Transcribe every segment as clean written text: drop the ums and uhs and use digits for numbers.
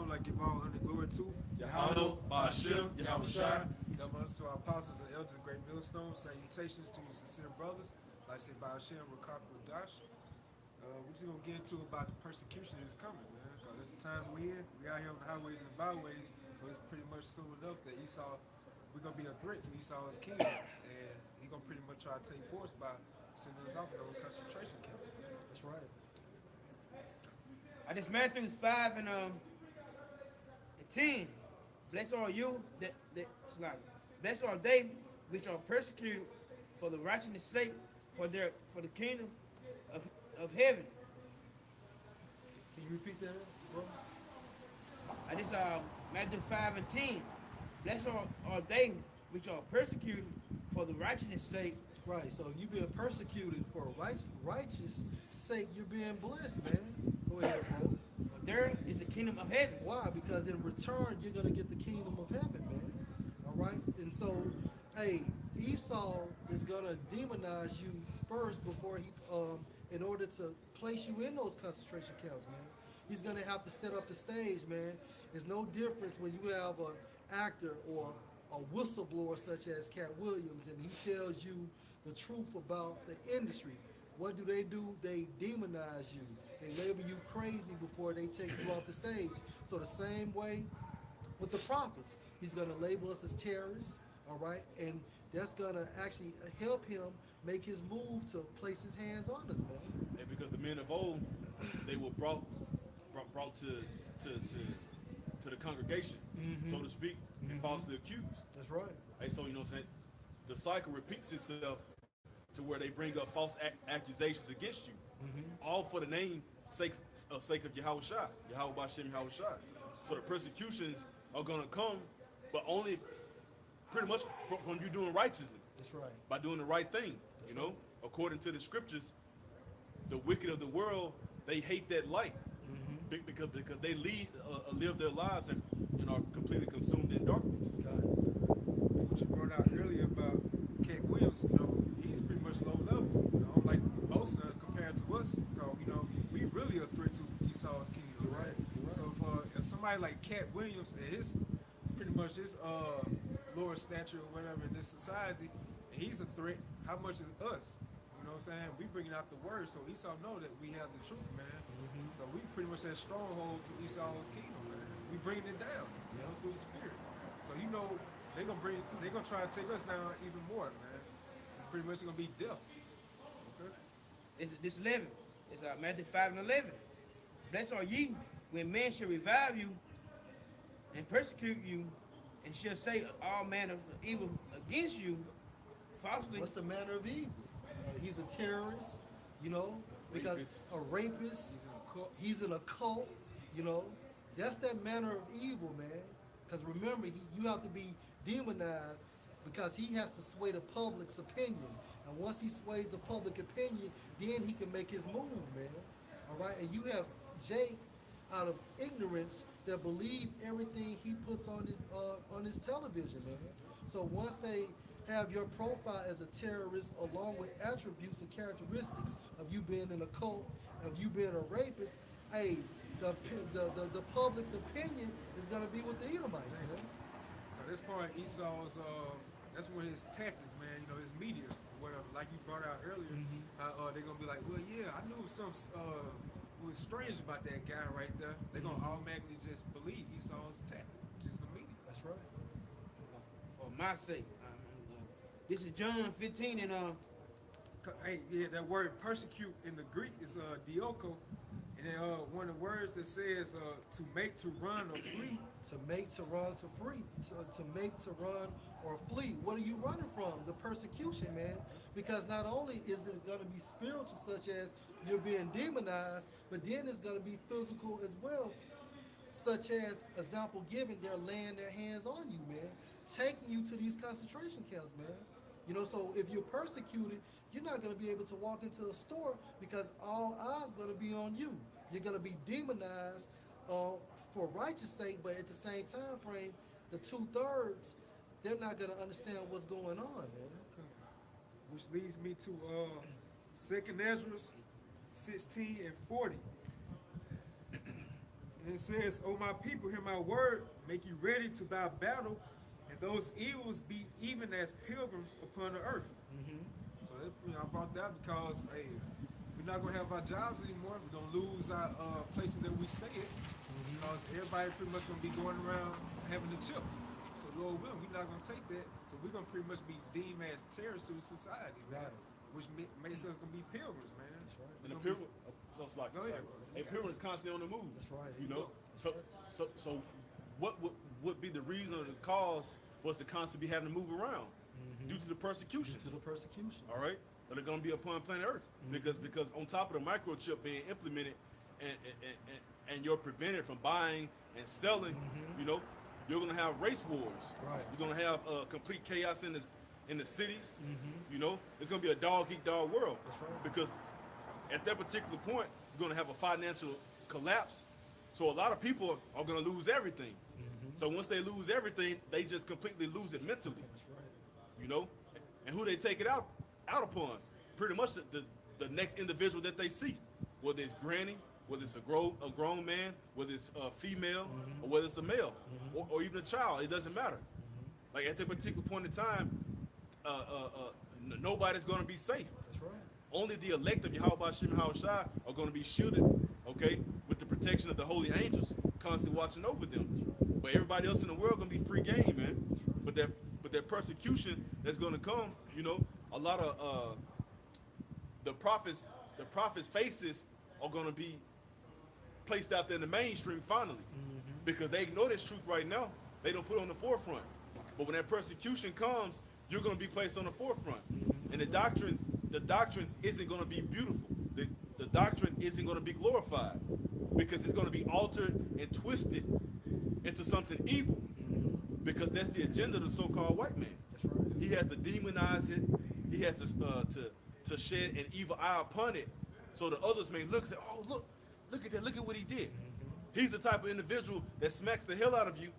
would like to give all honor and glory to Yahweh, Ba'ashem, Yahweh Shai. Honors to our apostles and elders and great millstones. Salutations to your sincere brothers. Like I say, Ba'ashem, Rakaku Dash. We're just going to get into about the persecution that's coming, man. Because that's the times we in. We out here on the highways and byways. So it's pretty much soon enough that Esau, we're going to be a threat to Esau's kingdom. And he's going to pretty much try to take force by sending us off in those concentration camps. That's right. This Matthew 5 and 10. Blessed are you blessed are they which are persecuted for the righteousness' sake, for the kingdom of heaven. Can you repeat that, bro? This Matthew 5 and 10. Blessed are they which are persecuted for the righteousness' sake. Right, so you've been persecuted for righteous sake, you're being blessed, man. Go ahead, bro. There is the kingdom of heaven. Why? Because in return, you're going to get the kingdom of heaven, man. All right? And so, hey, Esau is going to demonize you first before he, in order to place you in those concentration camps, man. He's going to have to set up the stage, man. There's no difference when you have an actor or a whistleblower such as Cat Williams and he tells you the truth about the industry. What do? They demonize you. They label you crazy before they take you off the stage. So the same way with the prophets, he's going to label us as terrorists, all right? And that's going to actually help him make his move to place his hands on us, man. And because the men of old, they were brought to the congregation, so to speak, and falsely accused. That's right. Hey, so you know what I'm saying? The cycle repeats itself to where they bring up false accusations against you, all for the sake of Yahweh Shai, Yahweh Ba'ashem, Yahweh Shai. So the persecutions are going to come, but only pretty much from you doing righteously. That's right. By doing the right thing, you know? According to the scriptures, the wicked of the world, they hate that light because they live their lives and are completely consumed in darkness. God. What you brought out earlier about Cat Williams, you know, he's pretty much low level. You know, like most compared to us, because, you know, we really a threat to Esau's kingdom, right? So if somebody like Cat Williams and his pretty much his lower stature or whatever in this society, and he's a threat, how much is us? You know what I'm saying? We bringing out the word, so Esau know that we have the truth, man. So we pretty much that stronghold to Esau's kingdom, man. We bringing it down, you know, through the spirit. So you know they're gonna try to take us down even more, man. Pretty much gonna be death. Okay. This 11. It's Matthew 5 and 11. Blessed are ye when men shall revive you and persecute you, and shall say all manner of evil against you falsely. What's the manner of evil? He's a terrorist, you know, because a rapist. He's in a cult, you know. That's that manner of evil, man. Because remember, you have to be demonized because he has to sway the public's opinion. And once he sways the public opinion, then he can make his move, man. All right? And you have Jake out of ignorance that believe everything he puts on his television, man. So once they have your profile as a terrorist along with attributes and characteristics of you being in a cult, of you being a rapist, hey, the public's opinion is going to be with the Edomites, man. At this point, Esau's, that's where his tactics, man, you know, his media, whatever, like you brought out earlier, they're going to be like, well, yeah, I knew something was strange about that guy right there. They're going to automatically just believe Esau's tactic, just the media. That's right. For my sake. This is John 15 and hey, yeah, that word persecute in the Greek is dioko, and then one of the words that says to make, to run, or flee. To make, to run, to free. To make, to run, or flee. What are you running from? The persecution, man. Because not only is it going to be spiritual, such as you're being demonized, but then it's going to be physical as well, such as, example given, they're laying their hands on you, man, taking you to these concentration camps, man. You know, so if you're persecuted, you're not going to be able to walk into a store because all eyes are going to be on you. You're going to be demonized for righteous sake, but at the same time frame, the 2/3, they're not going to understand what's going on, man. Okay. Which leads me to 2nd Ezra 16 and 40. And it says, "O my people, hear my word, make you ready to thy battle, and those evils be even as pilgrims upon the earth." So that, I brought that because, hey, we're not gonna have our jobs anymore. We're gonna lose our places that we stay at because everybody pretty much gonna be going around having the chip. So Lord willing, we're not gonna take that. So we're gonna pretty much be deemed as terrorists to the society, man. Which makes us gonna be pilgrims, man. That's right. And the pilgrim, so it's like, Go ahead. a pilgrim is constantly on the move. That's right. You know, so what would be the reason or the cause for us to constantly be having to move around? Due to the persecutions. To the persecution. All right, that are going to be upon planet Earth, because on top of the microchip being implemented, and you're prevented from buying and selling, you know, you're going to have race wars. Right. You're going to have complete chaos in the cities. You know, it's going to be a dog eat dog world. That's right. Because at that particular point, you're going to have a financial collapse. So a lot of people are going to lose everything. So once they lose everything, they just completely lose it mentally. That's right. You know, and who they take it out upon? Pretty much the next individual that they see, whether it's granny, whether it's a grown man, whether it's a female, or whether it's a male, or even a child. It doesn't matter. Like at that particular point in time, nobody's going to be safe. That's right. Only the elect of Yahweh Shem Shai are going to be shielded, okay, with the protection of the holy angels constantly watching over them. But everybody else in the world going to be free game, man. But that persecution that's going to come, you know, a lot of the prophets' faces are going to be placed out there in the mainstream finally, because they ignore this truth right now. They don't put it on the forefront. But when that persecution comes, you're going to be placed on the forefront, and the doctrine isn't going to be beautiful. The doctrine isn't going to be glorified, because it's going to be altered and twisted into something evil, because that's the agenda of the so-called white man. That's right. He has to demonize it. He has to shed an evil eye upon it, so the others may look and say, "Oh, look at that! Look at what he did." He's the type of individual that smacks the hell out of you,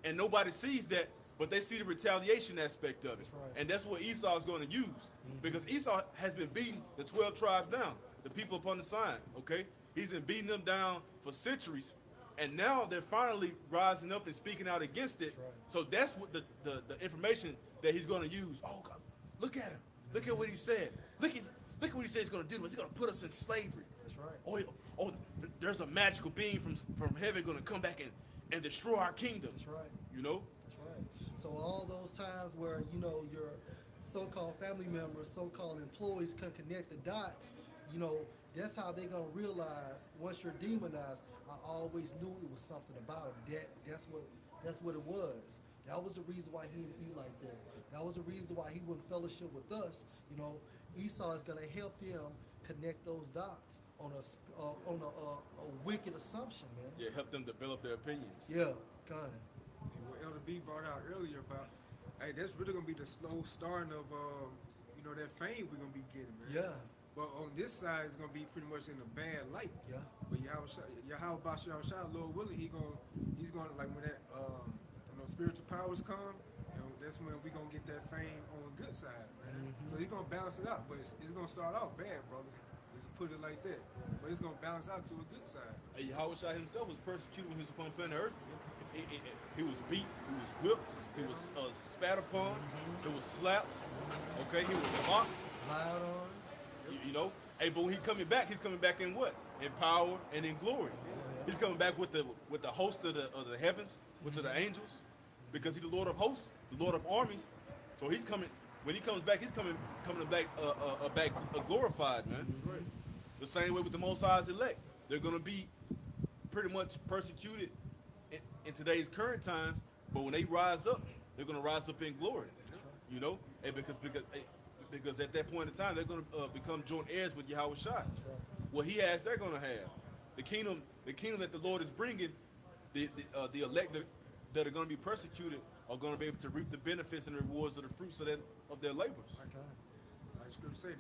and nobody sees that, but they see the retaliation aspect of it. That's right. And that's what Esau is going to use, because Esau has been beating the 12 tribes down, the people upon the sign. Okay, he's been beating them down for centuries. And now they're finally rising up and speaking out against it. That's right. So that's what the information that he's going to use. Oh, God, look at him. Look at what he said. Look at what he said he's going to do. He's going to put us in slavery. That's right. Oh, there's a magical being from heaven going to come back and destroy our kingdom. That's right. You know? That's right. So all those times where, you know, your so-called family members, so-called employees can connect the dots, you know, that's how they're going to realize once you're demonized. I always knew it was something about him. That's what it was. That was the reason why he didn't eat like that. That was the reason why he wouldn't fellowship with us. You know, Esau is going to help them connect those dots on a wicked assumption, man. Yeah, help them develop their opinions. Yeah, kind. And what Elder B brought out earlier about, hey, that's really gonna be the slow starting of, you know, that fame we're gonna be getting, man. Yeah. But on this side, it's gonna be pretty much in a bad light. Yeah. But Yahweh, Lord willing, he's gonna like when that, you know, spiritual powers come, you know, that's when we gonna get that fame on the good side, man. So he's gonna balance it out, but it's gonna start off bad, brothers. Just put it like that. But it's gonna balance out to a good side. Hey, Yahweh himself was persecuted when he was upon planet Earth. He was beat, he was whipped, he was spat upon, he was slapped, okay, he was mocked. Lied on. You know, hey, but when he's coming back in what? In power and in glory. He's coming back with the host of the heavens, which are the angels, because he's the Lord of hosts, the Lord of armies. So he's coming. When he comes back, he's coming back glorified, man. The same way with the Most High's elect. They're going to be pretty much persecuted in today's current times, but when they rise up, they're going to rise up in glory. You know, and because at that point in time, they're going to become joint heirs with Yahweh Shai. What he has, they're going to have. The kingdom that the Lord is bringing, the elect that are going to be persecuted are going to be able to reap the benefits and rewards of the fruits of their labors. Okay. Like Scripture say,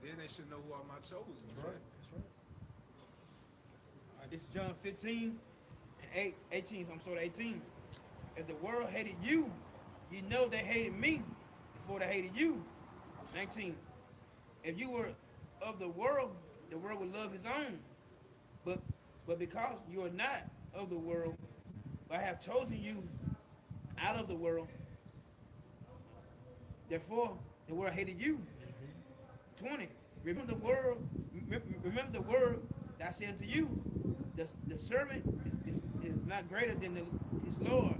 then they should know who are my chosen. That's right. That's right. This is John 15 and 18. I'm sorry, 18. If the world hated you, you know they hated me before they hated you. 19. If you were of the world would love his own. But But because you are not of the world, I have chosen you out of the world. Therefore, the world hated you. 20. Remember the word that I said unto you. The servant is not greater than his Lord.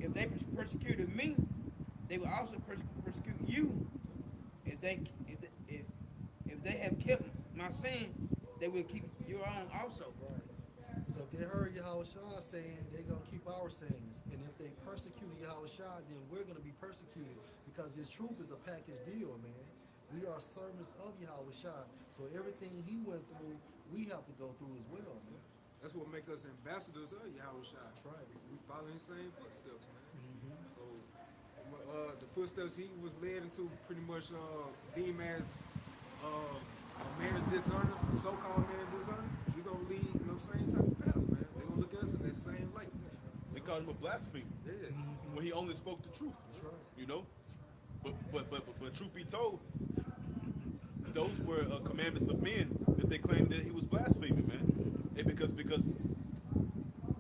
If they persecuted me, they will also persecute you. If they have kept my saying, they will keep your own also. Right. So if they heard Yahushua saying, they're going to keep our sayings. And if they persecuted Yahushua, then we're going to be persecuted. Because his truth is a package deal, man. We are servants of Yahushua. So everything he went through, we have to go through as well, man. That's what make us ambassadors of Yahushua. That's right. We follow his same footsteps, man. So the footsteps he was led into pretty much deemed as a man of dishonor, a so-called man of dishonor. We gonna lead, same type of path, man. They gonna look at us in that same light. They called him a blasphemer. Yeah. When he only spoke the truth. That's right. You know? But truth be told, those were commandments of men that they claimed that he was blaspheming, man. And because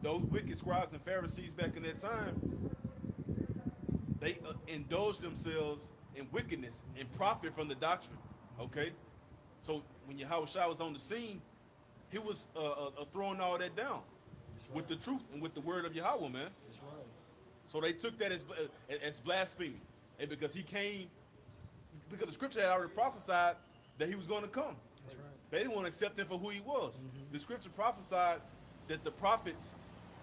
those wicked scribes and Pharisees back in that time, they indulged themselves in wickedness and profit from the doctrine. Okay? So when Yahushua was on the scene, he was throwing all that down with the truth and with the word of Yahweh, man. That's right. So they took that as blasphemy. And because he came, because the scripture had already prophesied that he was going to come. That's right. They didn't want to accept him for who he was. The scripture prophesied that the prophets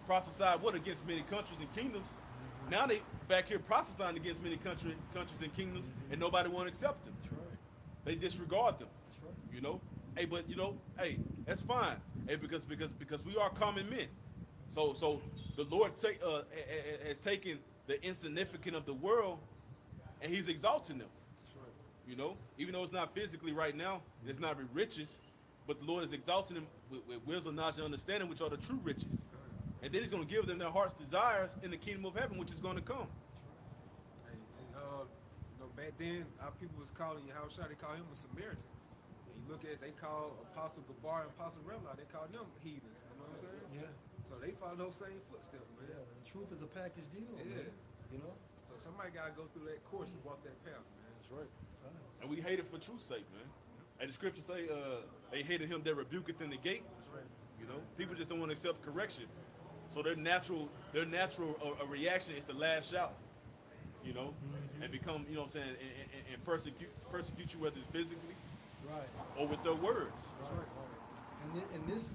prophesied what against many countries and kingdoms. Now they back here prophesying against many countries and kingdoms, and nobody want to accept them. That's right. They disregard them. That's right. You know, hey, but hey, that's fine. Hey, because we are common men. So the Lord has taken the insignificant of the world, and he's exalting them. That's right. You know, even though it's not physically right now, it's not with riches, but the Lord is exalting them with wisdom, knowledge, and understanding, which are the true riches. And then he's going to give them their heart's desires in the kingdom of heaven, which is going to come. Hey, and, back then, our people was calling Yahushua, they call him a Samaritan. And you look at, they call Apostle Gabar and Apostle Remla, they call them heathens. You know what I'm saying? Yeah. So they follow those same footsteps, man. Yeah. The truth is a package deal, Yeah. man. You know? So somebody got to go through that course and walk that path, man. That's right. And we hate it for truth's sake, man. And the scriptures say they hated him that rebuketh in the gate. That's right. You know, people just don't want to accept correction. So their natural reaction is to lash out, you know, and become, you know what I'm saying, and persecute you, whether it's physically Right. or with their words. Right. Right. And this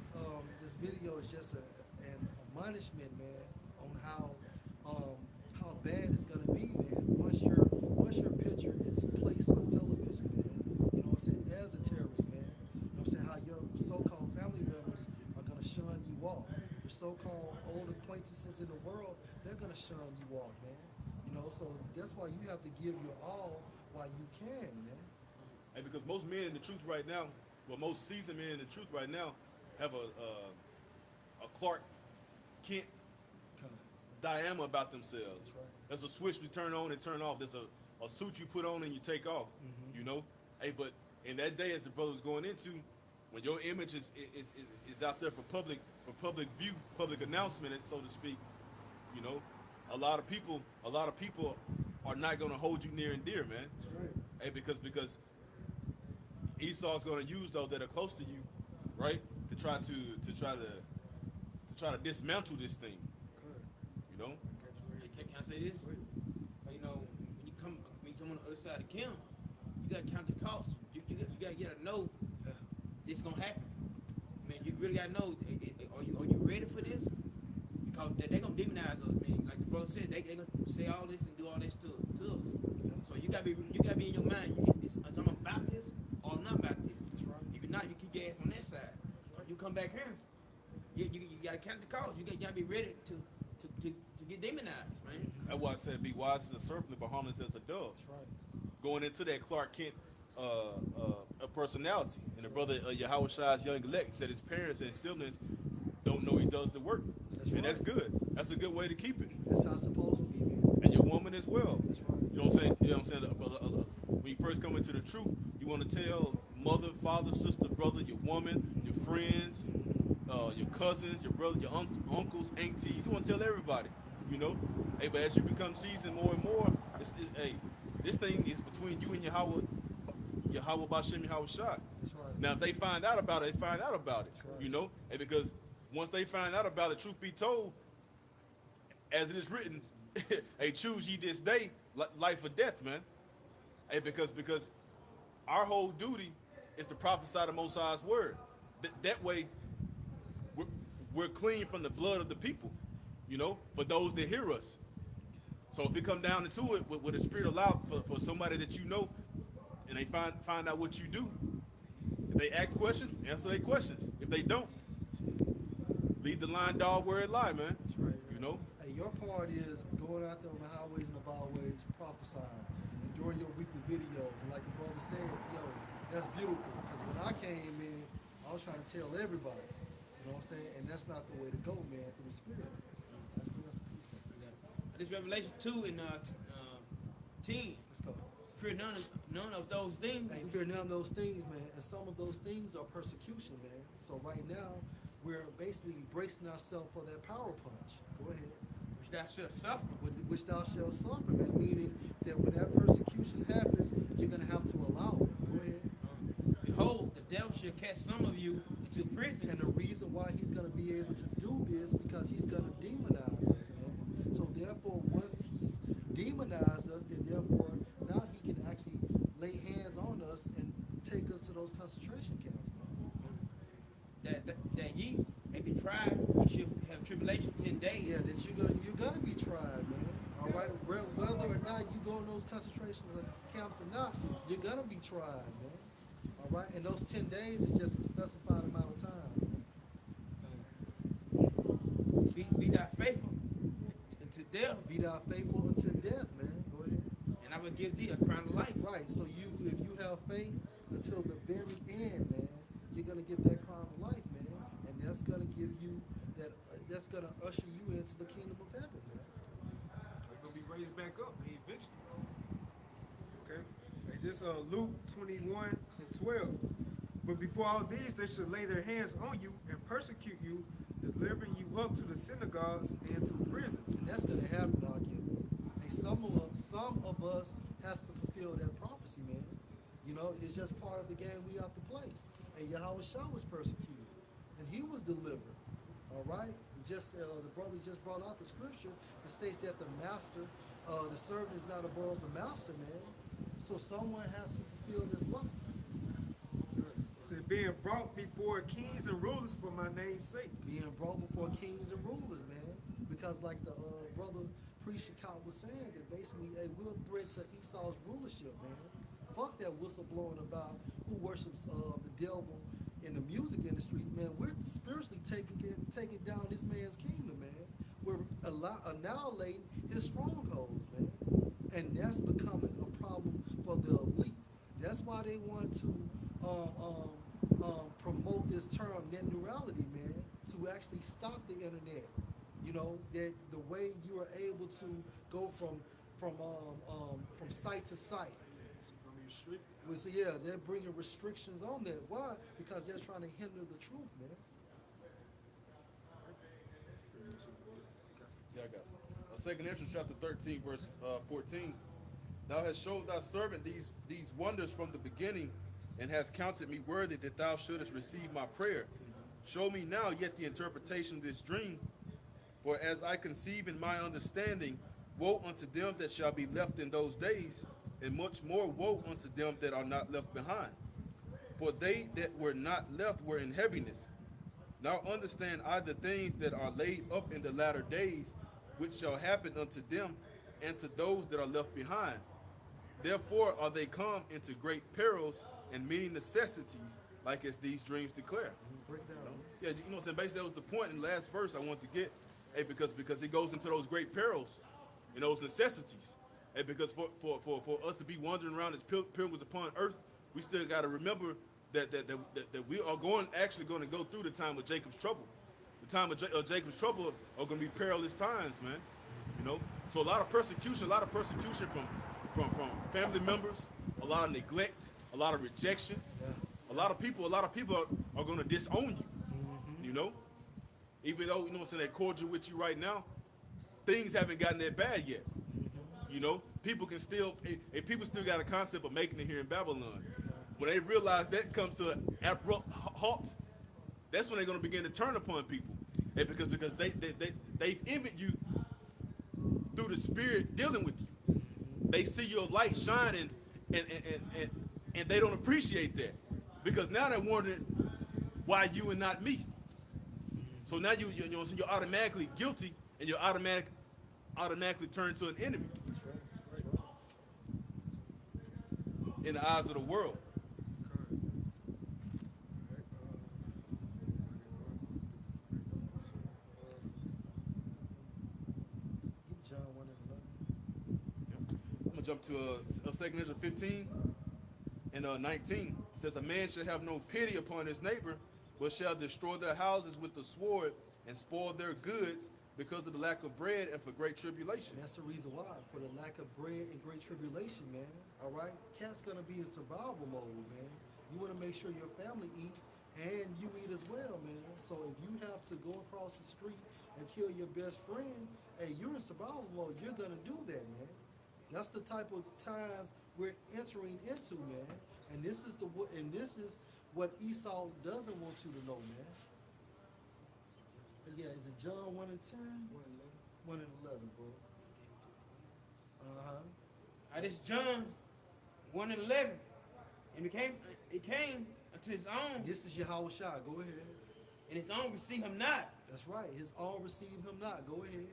video is just an admonishment, man, on how bad it's gonna be, man. Once your picture is placed on television, man. You know what I'm saying? As a terrorist, man. You know what I'm saying? How your so-called family members are gonna shun you off. Your so-called old acquaintances in the world, they're gonna shun you off, man. You know, so that's why you have to give your all while you can, man. And because most men in the truth right now, well, most seasoned men in the truth right now have a Clark Kent dilemma about themselves. That's right. There's a switch you turn on and turn off. There's a suit you put on and you take off. You know, hey, but in that day, as the brother was going into, when your image is out there for public view, public announcement, so to speak, you know, a lot of people are not going to hold you near and dear, man. That's right. Hey, because Esau's going to use those that are close to you, right, to try to dismantle this thing. You know. Can I say this? You know, when you come on the other side of the camp, you gotta count the cost. You gotta know this gonna happen. Man, you really gotta know. Are you ready for this? Because they gonna demonize us, man. Like the brother said, they gonna say all this and do all this to us. So you gotta be in your mind. Is I'm about this or I'm not about this. That's right. If you're not, you keep your ass on that side. You come back here. You gotta count the cost. You gotta be ready to get demonized, man. That's why I said be wise as a serpent, but harmless as a dove. That's right. Going into that Clark Kent personality. And the brother Yahushua's young elect said his parents and siblings don't know he does the work. That's and right. that's good. That's a good way to keep it. That's how it's supposed to be, man. And your woman as well. That's right. You know what I'm saying? You know what I'm saying? When you first come into the truth, you want to tell mother, father, sister, brother, your woman, your friends, your cousins, your brothers, your uncles, aunties. You want to tell everybody, you know. Hey, but as you become seasoned more and more, hey, this thing is between you and Yahweh Bashem, Yahweh Shai. That's right. Now, if they find out about it, they find out about it, Right. you know. And because once they find out about it, truth be told, as it is written, hey, choose ye this day, life or death, man. Hey, because our whole duty is to prophesy the Most High's word. That way, we're clean from the blood of the people, you know, for those that hear us. So if it come down into it, with the Spirit allowed for somebody that you know, and they find out what you do, if they ask questions, answer their questions. If they don't, leave the line dog where it lie, man. That's right. You know? Hey, your part is going out there on the highways and the byways, prophesying, and doing your weekly videos. And like the brother said, yo, that's beautiful. Because when I came in, I was trying to tell everybody. You know what I'm saying? And that's not the way to go, man, through the Spirit. That's a piece of it. This Revelation 2 and 10. Let's go. Fear none of those things. Hey, fear none of those things, man. And some of those things are persecution, man. So right now, we're basically bracing ourselves for that power punch. Go ahead. Which thou shalt suffer. Which thou shalt suffer, man. Meaning that when that persecution happens, you're going to have to allow it. Go ahead. Behold, the devil shall cast some of you into prison. And the reason why he's going to be able to do this, because he's going to demonize us, man. So therefore, once he's demonized us, then therefore, now he can actually lay hands on us and take us to those concentration camps, man. That ye may be tried, ye should have tribulation 10 days. Yeah, that you're gonna be tried, man. All right, whether or not you go in those concentration camps or not, you're gonna be tried, man. All right, and those 10 days is just a specified amount of time. Be thou faithful unto death. Be thou faithful unto death, man. Go ahead. And I will give thee a crown of life. Right. So if you have faith until the very end, man, you're gonna get that crown of life, man, and that's gonna give you that. That's gonna usher you into the kingdom of heaven, man. They're gonna be raised back up, man, eventually. Okay. Hey, this Luke 21:12. But before all these, they should lay their hands on you and persecute you, delivering you up to the synagogues and to prisons. And that's gonna happen, Doc. And some of us has to fulfill that prophecy, man. You know, it's just part of the game we have to play. And Yahweh Shah was persecuted, and he was delivered. All right. Just the brother just brought out the scripture that states that the master, the servant is not above the master, man. So someone has to fulfill this law. It said, being brought before kings and rulers for my name's sake. Being brought before kings and rulers, man. Because like the brother Pre-Shakat was saying, that basically a real threat to Esau's rulership, man. Fuck that whistleblowing about who worships the devil in the music industry, man. We're spiritually taking down this man's kingdom, man. We're annihilating his strongholds, man. And that's becoming a problem for the elite. That's why they want to promote this term net neutrality, man, to actually stop the internet. You know, that the way you are able to go from site to site. So yeah, they're bringing restrictions on that. Why? Because they're trying to hinder the truth, man. Yeah, I got some. 2 Ezra chapter 13, verse 14. Thou hast showed thy servant these wonders from the beginning, and hast counted me worthy that thou shouldest receive my prayer. Show me now yet the interpretation of this dream. For as I conceive in my understanding, woe unto them that shall be left in those days, and much more woe unto them that are not left behind. For they that were not left were in heaviness. Now understand I the things that are laid up in the latter days, which shall happen unto them and to those that are left behind. Therefore are they come into great perils and many necessities, like as these dreams declare. Break down. Yeah, you know what I'm saying? Basically, that was the point in the last verse I wanted to get. Hey, because it goes into those great perils and those necessities. Hey, because for us to be wandering around as pilgrims upon earth, we still got to remember that we are actually going to go through the time of Jacob's trouble. The time of Jacob's trouble are going to be perilous times, man. You know, so a lot of persecution from family members, a lot of neglect, a lot of rejection. Yeah. A lot of people are going to disown you. You know, even though, you know what I'm saying, they're cordial with you right now, things haven't gotten that bad yet. You know, people can still, and people still got a concept of making it here in Babylon. When they realize that comes to an abrupt halt, that's when they're going to begin to turn upon people. And because they've envied you through the Spirit dealing with you. They see your light shining, and they don't appreciate that. Because now they're wondering why you and not me. So now you're automatically guilty, and you're automatically turned to an enemy. In the eyes of the world. John 1 I'm gonna jump to 2 Ezra 15 and 19. It says, a man shall have no pity upon his neighbor, but shall destroy their houses with the sword and spoil their goods because of the lack of bread and for great tribulation. And that's the reason why, for the lack of bread and great tribulation, man. All right, cat's gonna be in survival mode, man. You want to make sure your family eat and you eat as well, man. So if you have to go across the street and kill your best friend, hey, you're in survival mode. You're gonna do that, man. That's the type of times we're entering into, man. And this is what Esau doesn't want you to know, man. Yeah, is it John 1 and 10? 1 and 11, bro. This is John 1 and 11. And it came unto his own. This is Yahweh Shai. Go ahead. And his own received him not. That's right. His own received him not. Go ahead.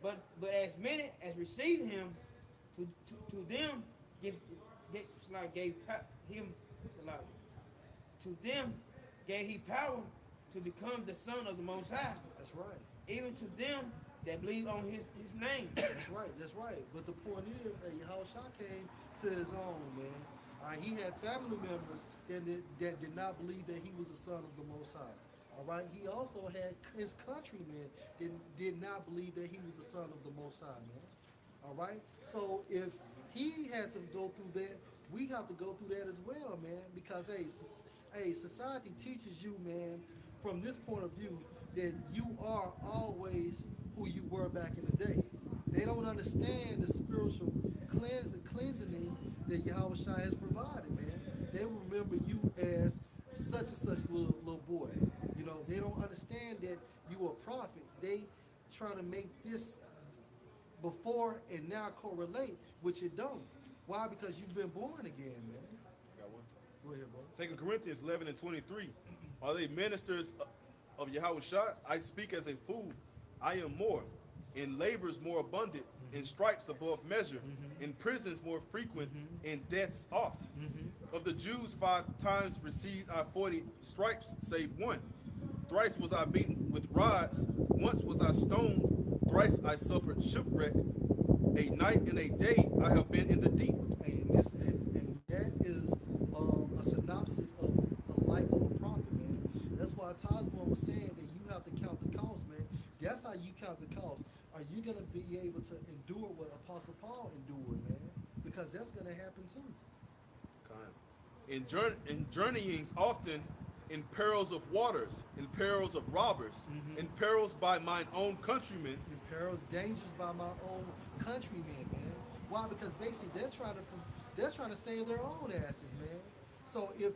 But as many as received him, to them gave he power to become the son of the Most High. That's right. Even to them that believe on his name. That's right. That's right. But the point is that Yahweh Shai came to his own, man. He had family members that did not believe that he was the son of the Most High. All right. He also had his countrymen that did not believe that he was the son of the Most High, man. All right. So if he had to go through that, we have to go through that as well, man. Because hey, society teaches you, man, from this point of view, that you are always who you were back in the day. They don't understand the spiritual cleansing that Yahweh Shai has provided, man. They remember you as such and such little boy. You know, they don't understand that you are a prophet. They trying to make this before and now correlate, which it don't. Why? Because you've been born again, man. I got one. Go ahead, bro. 2 Corinthians 11 and 23. Are they ministers of Yahweh Shai? I speak as a fool. I am more. In labors more abundant. In stripes above measure. In prisons more frequent. In deaths oft. Of the Jews 5 times received I 40 stripes, save one. Thrice was I beaten with rods. Once was I stoned. Thrice I suffered shipwreck. A night and a day I have been in the deep. And that is a synopsis of a life of a prophet, man. That's why Tazman was saying that you have to count the cost, man. That's how you count the cost. Are you going to be able to endure what Apostle Paul endured, man? Because that's going to happen too. In journeyings often, in perils of waters, in perils of robbers, in perils by mine own countrymen. In perils, dangers by my own countrymen, man. Why? Because basically they're trying to save their own asses, man. So if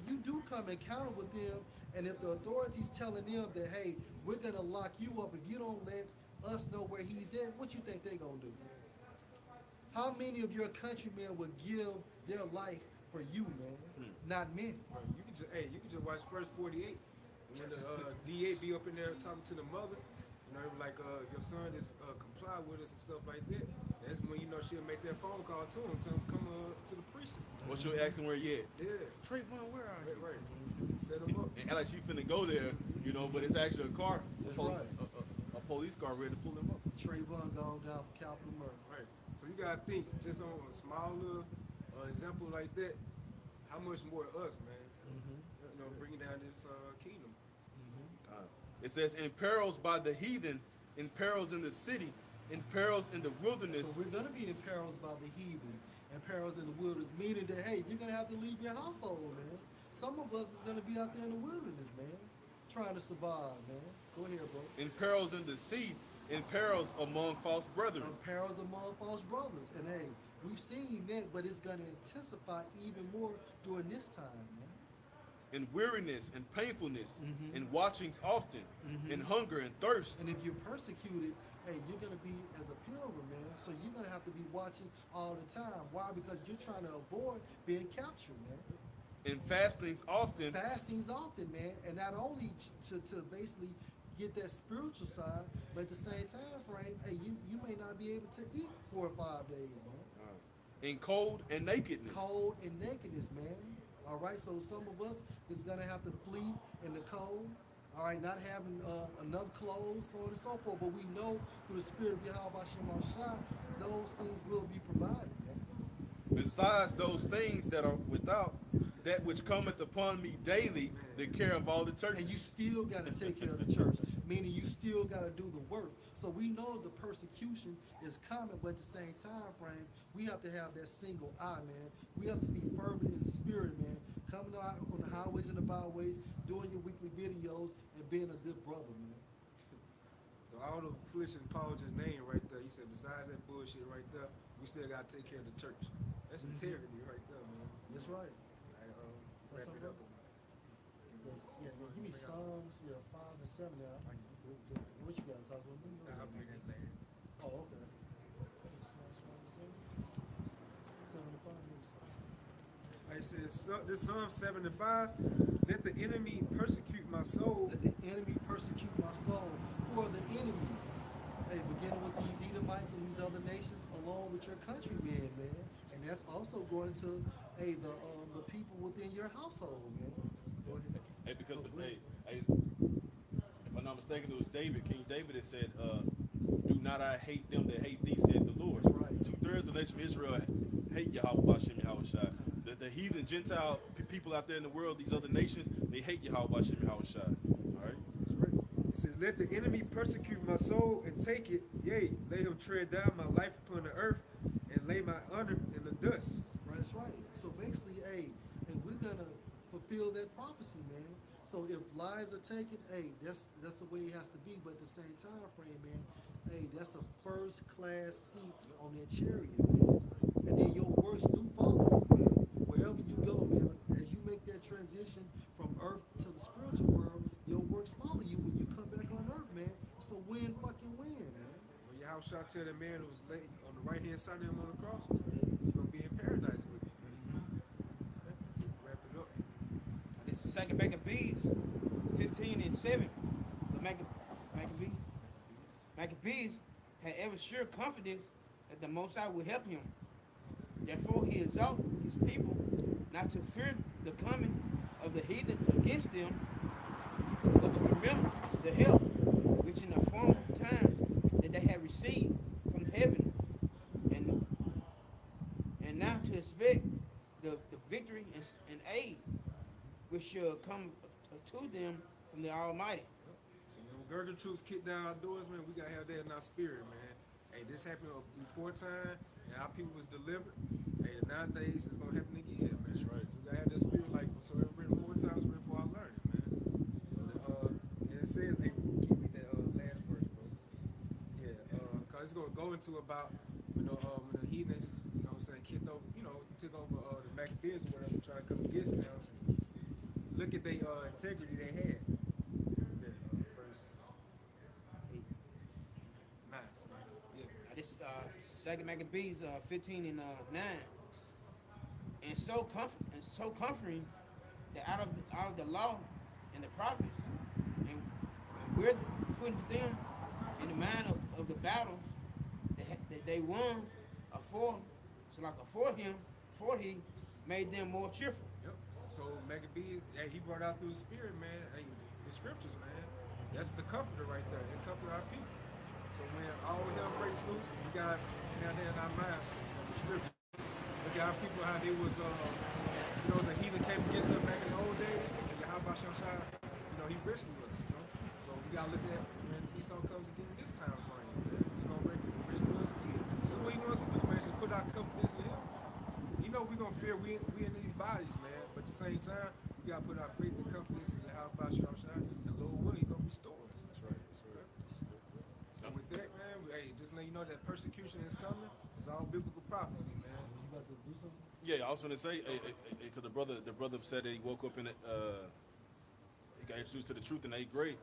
you do come encounter with them, and if the authorities telling them that, hey, we're gonna lock you up if you don't let us know where he's at, what you think they're gonna do? How many of your countrymen would give their life for you, man? Not many. You can just watch First 48. When the DA be up in there talking to the mother, you know, like your son just comply with us and stuff like that. That's when, you know, she'll make that phone call to him, tell him come to the precinct. What you asking where you at? Yeah. Trayvon, where are you? Right. Set him up. And like she finna go there, you know, but it's actually a car. That's a right. A police car ready to pull him up. Trayvon gone down for capital murder. Right. So you gotta think, just on a small little example like that, how much more us, man? You know, bringing down this kingdom. It says, in perils by the heathen, in perils in the city, in perils in the wilderness. So we're gonna be in perils by the heathen and perils in the wilderness, meaning that, hey, you're gonna have to leave your household, man. Some of us is gonna be out there in the wilderness, man. trying to survive, man. Go ahead, bro. In perils in the sea, in perils among false brethren. Perils among false brothers. And hey, we've seen that, but it's going to intensify even more during this time, man. In weariness and painfulness, in watchings often, in hunger and thirst. And if you're persecuted, hey, you're going to be as a pilgrim, man. So you're going to have to be watching all the time. Why? Because you're trying to avoid being captured, man. In fastings often. Fastings often, man. And not only to basically get that spiritual side, but at the same time frame, hey, you may not be able to eat 4 or 5 days, man. In cold and nakedness. Cold and nakedness, man. All right, so some of us is going to have to flee in the cold, all right, not having enough clothes, so on and so forth. But we know through the Spirit of Yahweh Shai, those things will be provided, man. Besides those things that are without, that which cometh upon me daily, the care of all the churches. And you still got to take care of the church, meaning you still got to do the work. So we know the persecution is coming, but at the same time frame, we have to have that single eye, man. We have to be fervent in spirit, man. Coming out on the highways and the byways, doing your weekly videos, and being a good brother, man. So all the affliction Paul just named right there, he said, besides that bullshit right there, we still got to take care of the church. That's integrity right there, man. That's right. Wrap it up. Yeah, give me Psalms 5 and 7 now. What you got, Tasman? I'll bring that later. Oh, okay. It says, this Psalm 75, let the enemy persecute my soul. Let the enemy persecute my soul. Who are the enemy? Hey, beginning with these Edomites and these other nations, along with your countrymen, man. And that's also going to, hey, the people within your household, man. Go ahead. Hey, because if I'm not mistaken, it was David, King David, that said, "Do not I hate them that hate thee," said the Lord. That's right. 2/3 of the nation of Israel hate Yahweh Bashem Yahweh Shai. The heathen Gentile people out there in the world, these other nations, they hate Yahweh Bashem Yahweh Shai. All right. That's right. It says, let the enemy persecute my soul and take it. Yea, lay him tread down my life upon the earth and lay my honor in the dust. That's right. So basically, hey, we're gonna fulfill that prophecy, man. So if lives are taken, hey, that's the way it has to be. But at the same time frame, man, hey, that's a first class seat on that chariot, man. And then your works do follow you, man. Wherever you go, man, as you make that transition from earth to the spiritual world, your works follow you when you come back on earth, man. It's a win, man. When Yahweh tell that man who was laid on the right hand side of him on the cross, you're gonna be in paradise with him. Wrap it up. This is 2 Maccabees 15 and 7. The Maccabees had ever sure confidence that the Most High would help him. Therefore he exalted his people not to fear the coming of the heathen against them, but to remember the help which in the former times that they had received from heaven, and now to expect the victory and aid which shall come to them from the Almighty. So when Gurgel troops kick down our doors, man, we gotta have that in our spirit, man. Hey, this happened before time, and our people was delivered. Hey, nowadays it's gonna happen again, man. That's right. So we gotta have that spirit like whatsoever written 4 times written for our learning, man. So and it says, hey, keep me that last verse, bro. Yeah, cause it's gonna go into about when the heathen, you know what I'm saying, kicked over, took over the Maccabees or whatever, trying to come against them. Look at the integrity they had. Verse 8, 9. Yeah. This 2 Maccabees 15 and 9. And so comforting that out of the law and the prophets, and we're putting them in the mind of the battles that they won for he made them more cheerful. Yep. So Maccabees, he brought out through the spirit, man. Hey, the scriptures, man. That's the comforter right there. It comforts our people. So when all hell breaks loose, we got to have that in our mindset, the scriptures. Look at our people, how they was, the heathen came against them back in the old days. And Yahweh Shai, he rescued us, So we got to look at when Esau comes again this time frame, man. He's going to rescue us again. So what he wants to do, man, is put our confidence in him. We're going to fear we in these bodies, man. But at the same time, we we gotta put our faith and confidence in the how about you outside, and Lord willing, He's gonna restore us. That's right. That's right. So with that, man, hey, just let you know that persecution is coming. It's all biblical prophecy, man. You about to do something? Yeah, I was going to say, because the brother said that he woke up in it, he got introduced to the truth in 8th grade.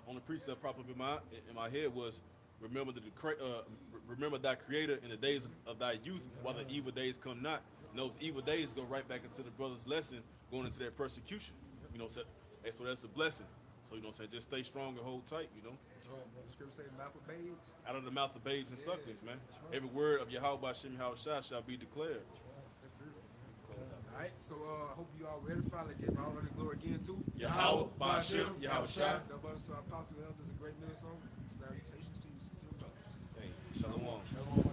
On the precept prop up in my head was, remember thy Creator in the days of thy youth, while the evil days come not. And those evil days go right back into the brother's lesson, going into that persecution. You know, so that's a blessing. So, you know what I'm saying, just stay strong and hold tight, you know. That's right, bro. The scripture say mouth of babes. Out of the mouth of babes and sucklings, man. Every word of Yahweh Shem Yahushua shall be declared. That's beautiful. All right, so I hope you all were edified. Let's give all of the glory again to Yahweh Ba'ashem Yahushua. Double honors to our apostles, elders, and great ministers. Salutations to you, sincere brothers. Hey, shalom. Shalom.